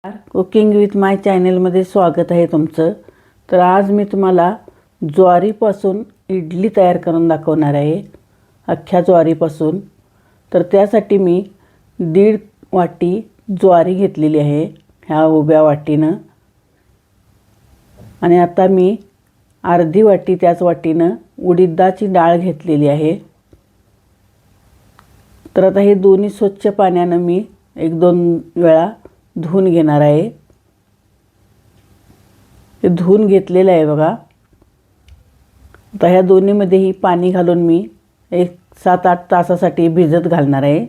Cooking with माय चॅनलमध्ये स्वागत आहे तुमचं। तर आज मी तुम्हाला ज्वारीपासून इडली तयार करून दाखवणार आहे, अख्ख्या ज्वारीपासून। तर त्यासाठी मी 1.5 वाटी ज्वारी घेतलेली आहे ह्या उभ्या वाटीनं, आणि आता मी अर्धी वाटी त्याच वाटीनं उडीदाची डाळ घेतलेली आहे। तर आता हे दोन्ही स्वच्छ पाण्यानं मी 1-2 वेळा धुवून घेणार आहे। हे धुवून घेतलेलं आहे बघा। आता ह्या दोन्हीमध्येही पाणी घालून मी 7-8 तासासाठी भिजत घालणार आहे।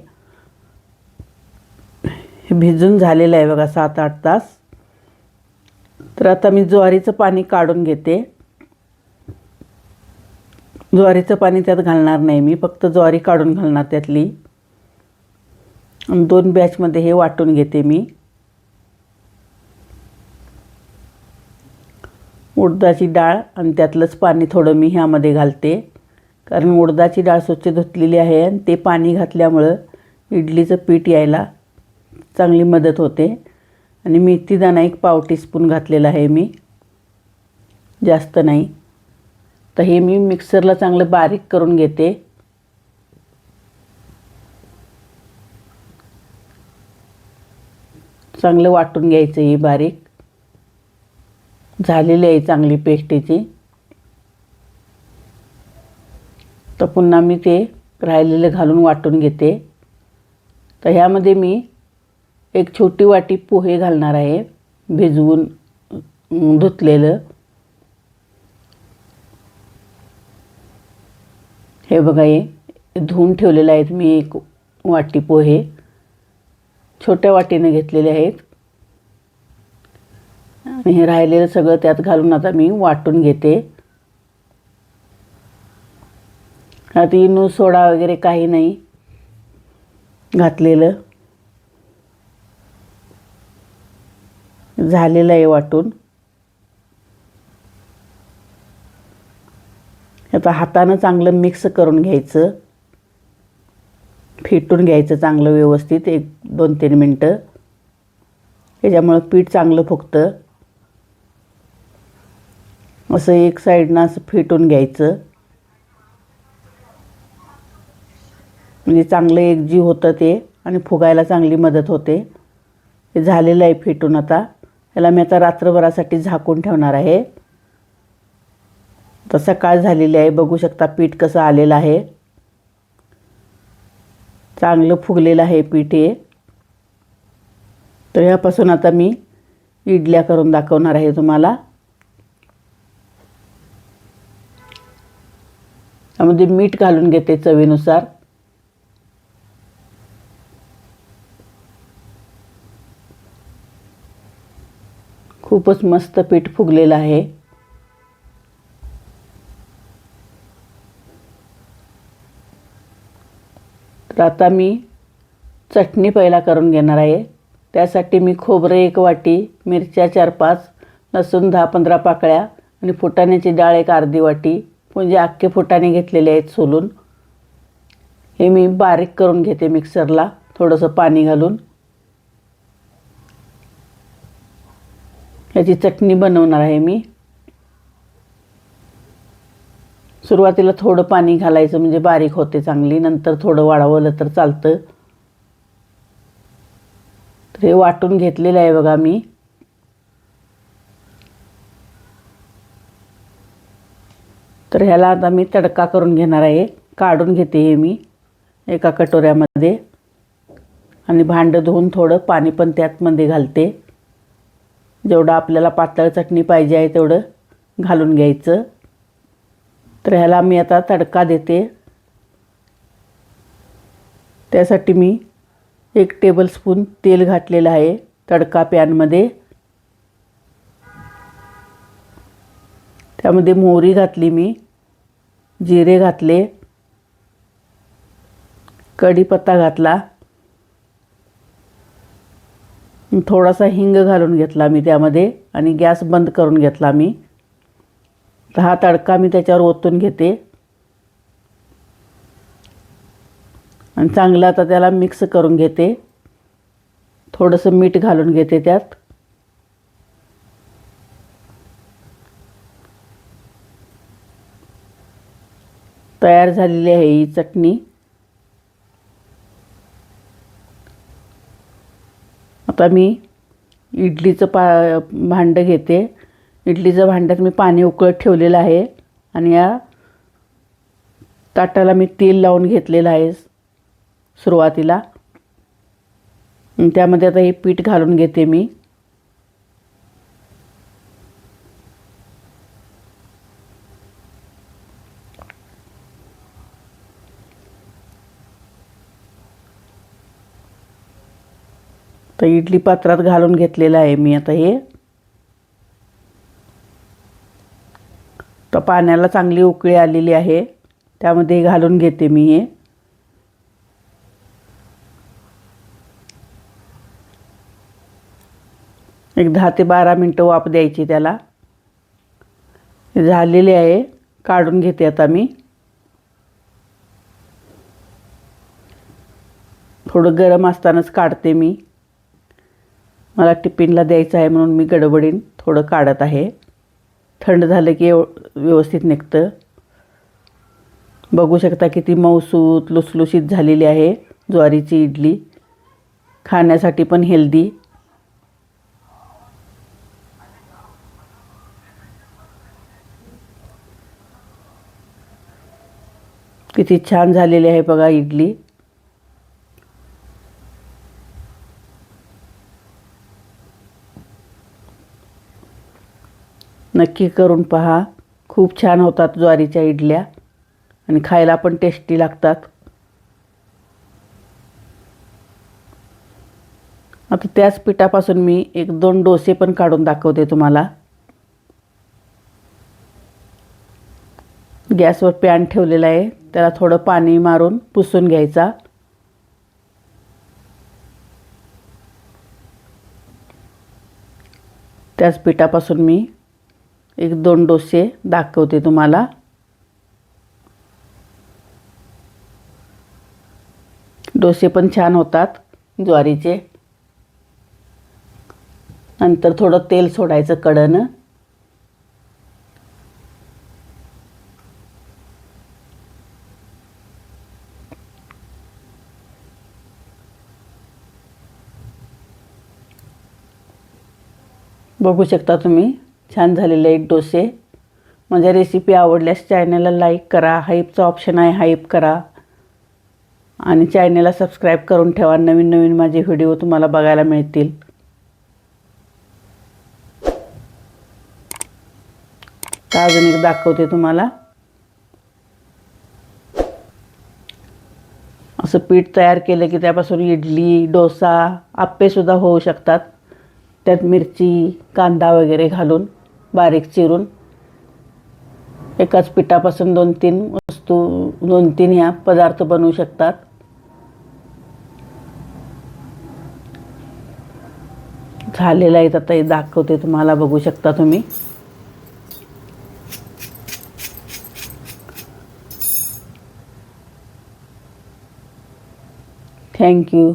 हे भिजून झालेलं आहे बघा 7-8 तास। तर आता मी ज्वारीचं पाणी काढून घेते। ज्वारीचं पाणी त्यात घालणार नाही मी, फक्त ज्वारी काढून घालणार त्यातली। 2 बॅचमध्ये हे वाटून घेते मी। उडदाची डाळ आणि त्यातलंच पाणी थोडं मी ह्यामध्ये घालते, कारण उडदाची डाळ स्वच्छ धुतलेली आहे आणि ते पाणी घातल्यामुळं इडलीचं पीठ यायला चांगली मदत होते। आणि मेथी दाणा 1 पाव टीस्पून घातलेला आहे मी, जास्त नाही। तर हे मी मिक्सरला चांगलं बारीक करून घेते। चांगलं वाटून घ्यायचं हे बारीक झालेली आहे चांगली पेस्टीची। तर पुन्हा मी ते राहिलेलं घालून वाटून घेते। तर ह्यामध्ये मी 1 छोटी वाटी पोहे घालणार आहे, भिजवून धुतलेलं। हे बघा, हे धुवून ठेवलेलं आहेत मी 1 वाटी पोहे, छोट्या वाटीने घेतलेले आहेत। आणि हे राहिलेलं सगळं त्यात घालून आता मी वाटून घेते। आता इनो सोडा वगैरे काही नाही घातलेलं, झालेलं आहे वाटून। आता हातानं चांगलं मिक्स करून घ्यायचं, फेटून घ्यायचं चांगलं व्यवस्थित 1-2-3 मिनटं। त्याच्यामुळं पीठ चांगलं फुगतं। असं एक साईडनं असं फेटून घ्यायचं, म्हणजे चांगलं एकजीव होतं ते आणि फुगायला चांगली मदत होते। हे झालेलं आहे फेटून। आता याला मी आता रात्रभरासाठी झाकून ठेवणार आहे। तर सकाळ झालेली आहे, बघू शकता पीठ कसं आलेलं आहे, चांगलं फुगलेलं आहे पीठ हे। तर यापासून आता मी इडल्या करून दाखवणार आहे तुम्हाला। त्यामध्ये मीठ घालून घेते चवीनुसार। खूपच मस्त पीठ फुगलेलं आहे। तर आता मी चटणी पहिला करून घेणार आहे। त्यासाठी मी खोबरं 1 वाटी, मिरच्या 4-5, लसूण 10-15 पाकळ्या आणि फुटाण्याची डाळ 1 अर्धी वाटी, म्हणजे अख्खे फुटाणे घेतलेले आहेत सोलून। हे मी बारीक करून घेते मिक्सरला थोडंसं पाणी घालून। ह्याची चटणी बनवणार आहे मी। सुरुवातीला थोडं पाणी घालायचं म्हणजे बारीक होते चांगली, नंतर थोडं वाढवलं तर चालतं। तर हे वाटून घेतलेलं आहे बघा मी। तर ह्याला आता मी तडका करून घेणार आहे। काढून घेते हे मी एका कटोऱ्यामध्ये, आणि भांडं धुवून थोडं पाणी पण त्यातमध्ये घालते। जेवढं आपल्याला पातळ चटणी पाहिजे आहे तेवढं घालून घ्यायचं। तर ह्याला मी आता तडका देते। त्यासाठी मी 1 टेबलस्पून तेल घातलेलं आहे तडका पॅनमध्ये। त्यामध्ये मोहरी घातली मी, जिरे घातले, कढीपत्ता घातला, थोडासा हिंग घालून घेतला मी त्यामध्ये, आणि गॅस बंद करून घेतला मी। तर हा तडका मी त्याच्यावर ओतून घेते आणि चांगलं आता त्याला मिक्स करून घेते। थोडंसं मीठ घालून घेते त्यात। तयार झालेली आहे ही चटणी. आता मी इडलीचं भांडं घेते. इडलीचं भांड्यात मी पाणी उकळत ठेवलेलं आहे आणि या ताटाला मी तेल लावून घेतलेलं आहे सुरुवातीला. त्यामध्ये आता हे पीठ घालून घेते मी. तर इडली पात्रात घालून घेतलेलं आहे मी आता हे. तर पाण्याला चांगली उकळी आलेली आहे, त्यामध्ये घालून घेते मी हे. एक 10 ते 12 मिनटं वाफ द्यायची त्याला. झालेले आहे, काढून घेते आता मी. थोडं गरम असतानाच काढते मी. मला टिफिनला द्यायचं आहे म्हणून मी गडबडीन थोडं काढत आहे. थंड झालं की व्यवस्थित निघतं. बघू शकता किती मऊसूत लुसलुशीत झालेली आहे ज्वारीची इडली. खाण्यासाठी पण हेल्दी. किती छान झालेली आहे बघा इडली. नक्की करून पहा. खूप छान होतात ज्वारीच्या इडल्या आणि खायला पण टेस्टी लागतात. आता त्याच पिठापासून मी 1-2 डोसे पण काढून दाखवते तुम्हाला. गॅसवर पॅन ठेवलेला आहे, त्याला थोडं पाणी मारून पुसून घ्यायचा. त्याच पिठापासून मी 1-2 डोसे दाखवते तुम्हाला. डोसे पण छान होतात ज्वारीचे. नंतर थोडं तेल सोडायचं कढईनं. बघू शकता तुम्ही छान झालेले आहेत डोसे. माझ्या रेसिपी आवडल्यास चॅनलला लाईक करा. हाईपचा ऑप्शन आहे, हाईप करा आणि चॅनलला सबस्क्राईब करून ठेवा. नवीन नवीन माझे व्हिडिओ तुम्हाला बघायला मिळतील. तर अजून एक दाखवते तुम्हाला. असं पीठ तयार केलं की त्यापासून इडली, डोसा, आप्पेसुद्धा होऊ शकतात. त्यात मिरची, कांदा वगैरे घालून बारीक चिरून एकाच पिठापासून 2-3 ह्या पदार्थ बनवू शकतात. झालेलं आहे आता हे दाखवते तुम्हाला. बघू शकता तुम्ही. थँक्यू.